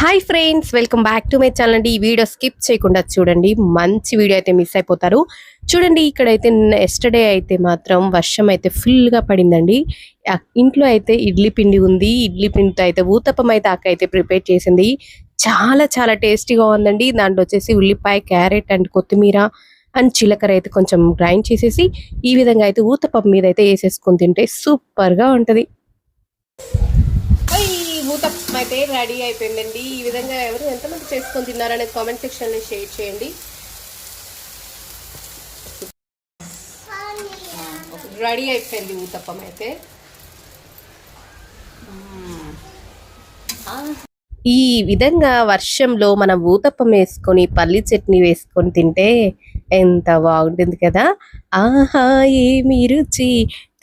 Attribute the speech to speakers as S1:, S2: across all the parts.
S1: Hi friends, welcome back to my channel అండి. ఈ video skip చేయకుండా చూడండి, మంచి వీడియో అయితే మిస్ అయిపోతారు. చూడండి, ఇక్కడైతే ఎస్టర్డే అయితే మాత్రం వర్షం అయితే ఫుల్గా పడిందండి. ఇంట్లో అయితే ఇడ్లీ పిండి ఉంది. ఇడ్లీ పిండితో అయితే ఊతప్పం అయితే అక్క అయితే ప్రిపేర్ చేసింది. చాలా చాలా టేస్టీగా ఉందండి. దాంట్లో వచ్చేసి ఉల్లిపాయ, క్యారెట్ అండ్ కొత్తిమీర అండ్ జీలకర్ర అయితే కొంచెం గ్రైండ్ చేసేసి ఈ విధంగా అయితే ఊతప్పం మీద అయితే వేసేసుకొని తింటే సూపర్గా ఉంటుంది. ఊతప్పం అయితే రెడీ అయిపోయిందండి. ఈ విధంగా ఎవరు ఎంతమంది చేసుకొని తిన్నారనేది కామెంట్ సెక్షన్లో షేర్ చేయండి. రెడీ అయిపోయింది ఊతప్పం అయితే. ఈ విధంగా వర్షంలో మనం ఊతప్పం వేసుకొని పల్లి చట్నీ వేసుకొని తింటే ఎంత బాగుంటుంది కదా. ఆహా ఏమి రుచి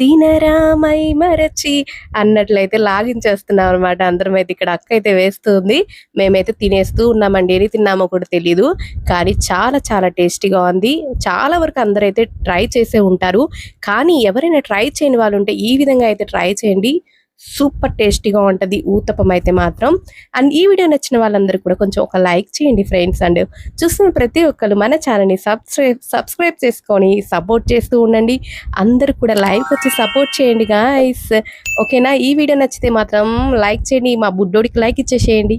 S1: తినరామై మరచి అన్నట్లయితే లాగించేస్తున్నాం అనమాట. అందరం అయితే ఇక్కడ అక్క అయితే వేస్తుంది, మేమైతే తినేస్తూ ఉన్నామండి. ఏది తిన్నామో కూడా తెలీదు, కానీ చాలా చాలా టేస్టీగా ఉంది. చాలా వరకు అందరైతే ట్రై చేసే ఉంటారు, కానీ ఎవరైనా ట్రై చేయని వాళ్ళు ఉంటే ఈ విధంగా అయితే ట్రై చేయండి. సూపర్ టేస్టీగా ఉంటుంది ఊతప్పం అయితే మాత్రం. అండ్ ఈ వీడియో నచ్చిన వాళ్ళందరూ కూడా కొంచెం ఒక లైక్ చేయండి ఫ్రెండ్స్. అండ్ చూస్తున్న ప్రతి ఒక్కరు మన ఛానల్ని సబ్స్క్రైబ్ చేసుకొని సపోర్ట్ చేస్తూ ఉండండి. అందరూ కూడా లైవ్ వచ్చి సపోర్ట్ చేయండి గాయ్స్, ఓకేనా. ఈ వీడియో నచ్చితే మాత్రం లైక్ చేయండి, మా బుడ్డోడికి లైక్ ఇచ్చేసేయండి.